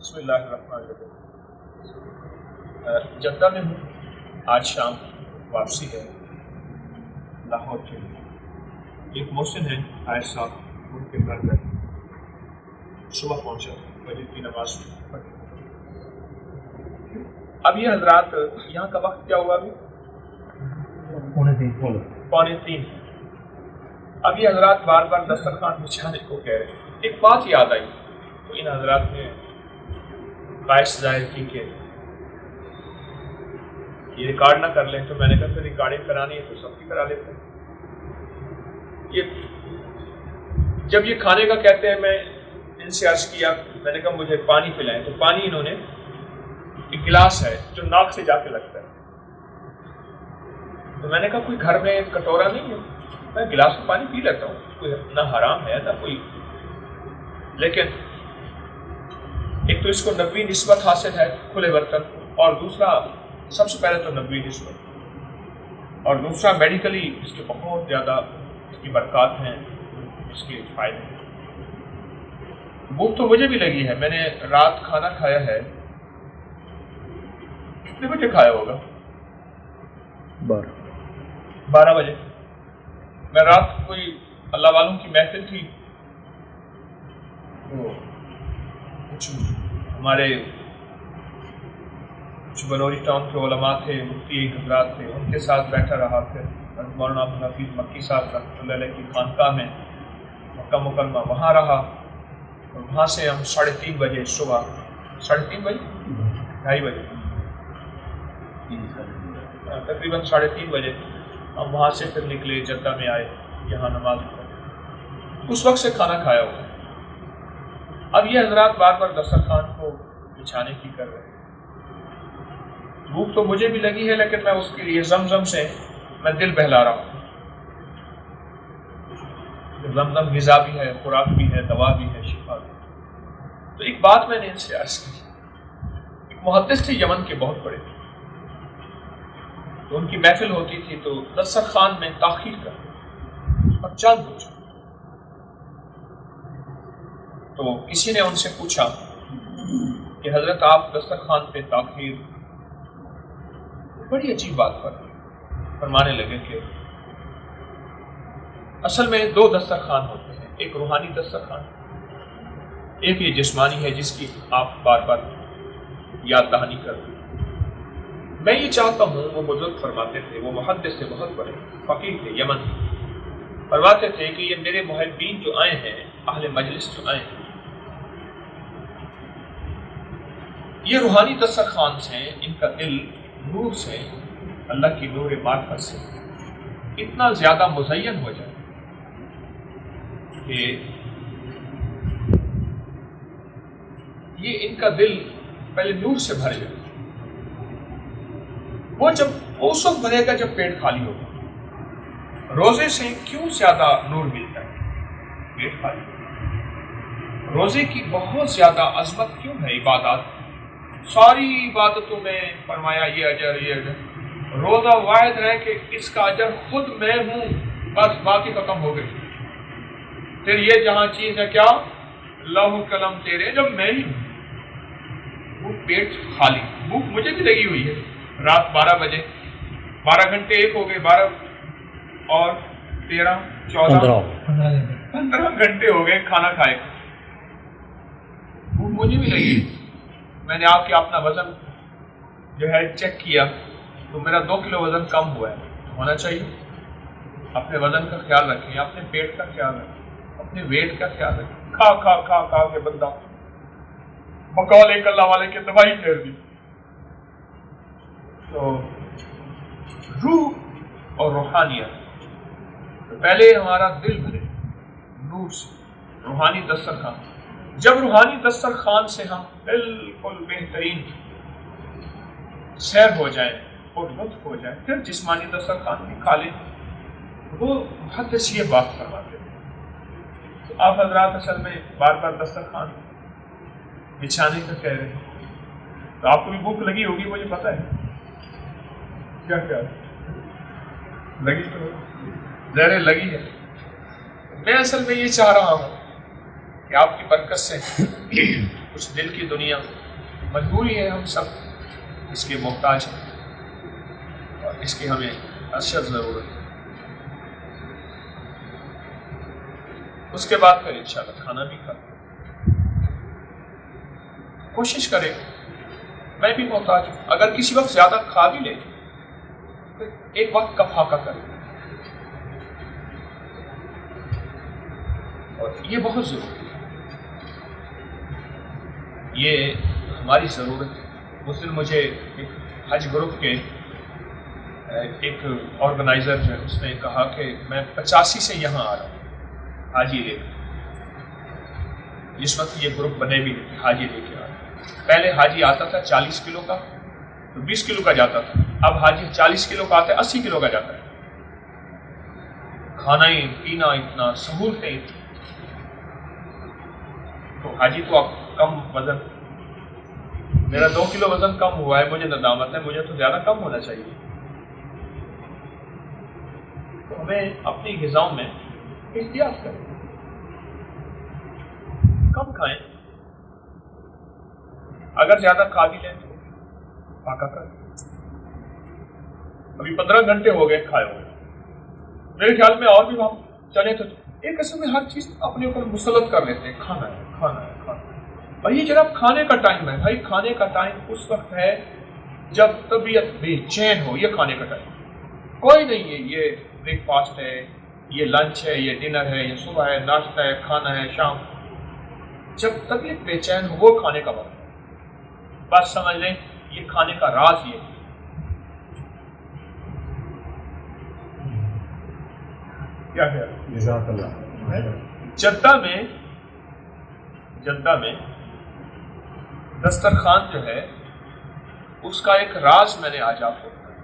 بسم اللہ الرحمن الرحیم۔ جدہ میں ہوں، آج شام واپسی ہے لاہور کے لیے۔ ایک محسن ہے آئے صاحب ان کے گھر گئے، صبح پہنچا، فجر کی نماز پڑھی۔ اب یہ حضرات یہاں کا وقت کیا ہوا ابھی؟ 2:45۔ اب یہ حضرات بار بار دسترخوان بچھانے کو کہہ رہے ہیں۔ ایک بات یاد آئی تو ان حضرات نے باعث ظاہر کی کہ یہ ریکارڈ نہ کر لیں، تو میں نے کہا پھر ریکارڈنگ کرانی ہے تو سب کی کرا لیتے ہیں۔ جب یہ کھانے کا کہتے ہیں، میں ان سے عرض کیا، میں نے کہا مجھے پانی پلائیں، تو پانی انہوں نے ایک گلاس ہے جو ناک سے جا کے لگتا ہے، تو میں نے کہا کوئی گھر میں کٹورا نہیں ہے، میں گلاس میں پانی پی لیتا ہوں، کوئی نہ حرام ہے نہ کوئی، لیکن ایک تو اس کو نبوی نسبت حاصل ہے کھلے برتن، اور دوسرا سب سے پہلے تو نبوی نسبت، اور دوسرا میڈیکلی اس کے بہت زیادہ اس کی برکات ہیں، اس کے فائدے ہیں۔ بھوک تو مجھے بھی لگی ہے، میں نے رات کھانا کھایا ہے، کتنے بجے کھایا ہوگا؟ 12 بجے۔ میں رات کوئی اللہ والوں کی محفل تھی، تو کچھ ہمارے کچھ بلوری ٹاؤن کے علماء تھے، مفتی حضرات تھے، ان کے ساتھ بیٹھا رہا۔ پھر مولانا عبدالحفیظ مکی صاحب رحمۃ اللہ علیہ کی خانقاہ میں مکہ مکرمہ، وہاں رہا، اور وہاں سے ہم 3:30 بجے صبح، 3:30 بجے 2:30 بجے تقریباً 3:30 بجے ہم وہاں سے پھر نکلے، جدہ میں آئے، یہاں نماز پڑھی، اس وقت سے کھانا کھایا ہوا۔ اب یہ حضرات بار بار دسترخوان کو بچھانے کی کر رہے ہیں۔ بھوک تو مجھے بھی لگی ہے، لیکن میں اس کے لیے زمزم سے میں دل بہلا رہا ہوں۔ زمزم غذا بھی ہے، خوراک بھی ہے، دوا بھی ہے، شفا بھی ہے۔ تو ایک بات میں نے ان سے عرض کی، ایک محدث تھے یمن کے بہت بڑے، تو ان کی محفل ہوتی تھی تو دسترخوان میں تاخیر کرتے اور جان بوجھ۔ تو کسی نے ان سے پوچھا کہ حضرت آپ دسترخوان پہ تاخیر، بڑی عجیب بات فرمانے لگے کہ اصل میں 2 دسترخوان ہوتے ہیں، ایک روحانی دسترخوان، ایک یہ جسمانی ہے جس کی آپ بار بار یاد دہانی کرتے ہیں۔ میں یہ چاہتا ہوں، وہ بزرگ فرماتے تھے، وہ محدث تھے، بہت بڑے فقیہ تھے یمن، فرماتے تھے کہ یہ میرے محبین جو آئے ہیں، اہل مجلس جو آئے ہیں، یہ روحانی دسترخوان سے ان کا دل نور سے، اللہ کی نور معرفت سے اتنا زیادہ مزین ہو جائے کہ یہ ان کا دل پہلے نور سے بھر جائے۔ وہ اس وقت بھرے گا جب پیٹ خالی ہوگا۔ روزے سے کیوں زیادہ نور ملتا ہے؟ پیٹ خالی۔ روزے کی بہت زیادہ عظمت کیوں ہے؟ عبادات، ساری عبادتوں میں فرمایا یہ اجر، یہ اجر، روزہ واحد ہے کہ اس کا اجر خود میں ہوں، بس باقی ختم ہو گئی۔ پھر یہ جہاں چیز ہے کیا؟ لوح قلم تیرے، جب میں ہی ہوں۔ وہ پیٹ خالی، بھوک مجھے بھی لگی ہوئی ہے، رات 12 بجے، 12 گھنٹے ایک ہو گئے، 12 اور 13 14 15 گھنٹے ہو گئے کھانا کھائے، بھوک مجھے بھی لگی۔ میں نے آپ کے اپنا وزن جو ہے چیک کیا تو میرا 2 کلو وزن کم ہوا ہے، ہونا چاہیے۔ اپنے وزن کا خیال رکھیں، اپنے پیٹ کا خیال رکھیں، اپنے ویٹ کا خیال رکھیں۔ کھا کھا کھا کھا کے بندہ بقول ایک اللہ والے کے تباہی پھیر دی۔ تو روح اور روحانیت، تو پہلے ہمارا دل بھرے نور سے، روحانی دسترخوان۔ جب روحانی دسترخوان سے ہم بالکل بہترین سیر ہو جائیں اور لطف ہو جائیں، پھر جسمانی دسترخوان بھی کھا لیں۔ وہ محدث یہ بات فرماتے ہیں۔ تو آپ حضرات اصل میں بار بار دسترخوان بچھانے کا کہہ رہے ہیں، تو آپ کو بھی بھوک لگی ہوگی، مجھے پتہ ہے۔ کیا لگی؟ تو زہریں لگی ہے۔ میں اصل میں یہ چاہ رہا ہوں کہ آپ کی برکت سے کچھ دل کی دنیا مجبوری ہے، ہم سب اس کے محتاج ہیں اور اس کی ہمیں اشد ضرورت ہے۔ اس کے بعد پھر انشاءاللہ کھانا بھی کھاتے، کوشش کریں، میں بھی محتاج ہوں، اگر کسی وقت زیادہ کھا بھی لیں تو ایک وقت کا فاقہ کریں، اور یہ بہت ضروری ہے، یہ ہماری ضرورت ہے۔ اس دن مجھے حج گروپ کے ایک آرگنائزر جو ہے اس نے کہا کہ میں 85 سے یہاں آ رہا ہوں حاجی لے کے، جس وقت یہ گروپ بنے بھی نہیں تھے، حاجی لے کے آ رہا ہوں۔ پہلے حاجی آتا تھا 40 کلو کا تو 20 کلو کا جاتا تھا، اب حاجی 40 کلو کا آتا ہے 80 کلو کا جاتا ہے۔ کھانا ہی پینا اتنا، سہولتیں اتنی، تو حاجی تو اب کم وزن، میرا 2 کلو وزن کم ہوا ہے، مجھے ندامت ہے، مجھے تو زیادہ کم ہونا چاہیے۔ تو ہمیں اپنی غذاؤں میں احتیاط کریں، کم کھائیں، اگر زیادہ کھا بھی لیں تو فاقہ کریں۔ ابھی 15 گھنٹے ہو گئے کھائے ہوئے، میرے خیال میں اور بھی ہم چلیں تو ایک قسم میں ہر چیز اپنے اوپر مسلط کر لیتے ہیں، کھانا ہے کھانا ہے کھانا ہے۔ اور یہ جناب کھانے کا ٹائم ہے بھائی، کھانے کا ٹائم اس وقت ہے جب طبیعت بے چین ہو، یہ کھانے کا ٹائم کوئی نہیں ہے، یہ بریک فاسٹ ہے، یہ لنچ ہے، یہ ڈنر ہے، یہ صبح ہے، ناشتہ ہے، کھانا ہے شام، جب طبیعت بے چین ہو وہ کھانے کا وقت ہے۔ بات سمجھ لیں، یہ کھانے کا راز یہ ہے۔ کیا ہے جزاک اللہ۔ جدہ میں دسترخوان جو ہے اس کا ایک راز میں نے آج آپ کو بتایا،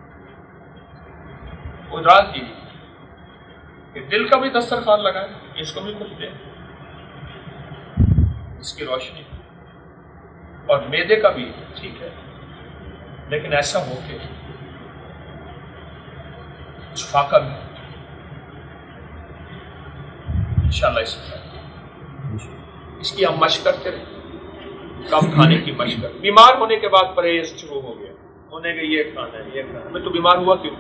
وہ راز یہی ہے کہ دل کا بھی دسترخوان لگائیں، اس کو بھی کچھ دیں، اس کی روشنی، اور میدے کا بھی ٹھیک ہے، لیکن ایسا ہو کہ کچھ فاقہ بھی انشاءاللہ اس کی ہم مشق کرتے رہے، کم کھانے کی مشق کرتے۔ بیمار ہونے کے بعد پرہیز شروع ہو گیا، ہونے کے یہ کھانا ہے یہ کھانا، میں تو بیمار ہوا کیوں؟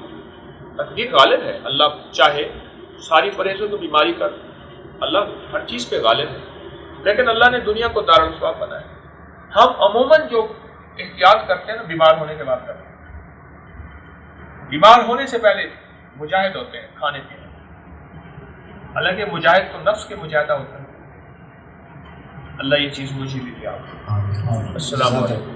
تقدیر غالب ہے، اللہ چاہے ساری پرہیزوں تو بیماری کر، اللہ ہر چیز پہ غالب ہے، لیکن اللہ نے دنیا کو دارالثواب بنایا۔ ہم عموماً جو احتیاط کرتے ہیں نا بیمار ہونے کے بعد کرتے ہیں، بیمار ہونے سے پہلے مجاہد ہوتے ہیں کھانے پینے، حالانکہ مجاہد تو نفس کے مجاہدہ ہوتا ہے۔ اللہ یہ چیز مجھے بھی دیا۔ السلام علیکم۔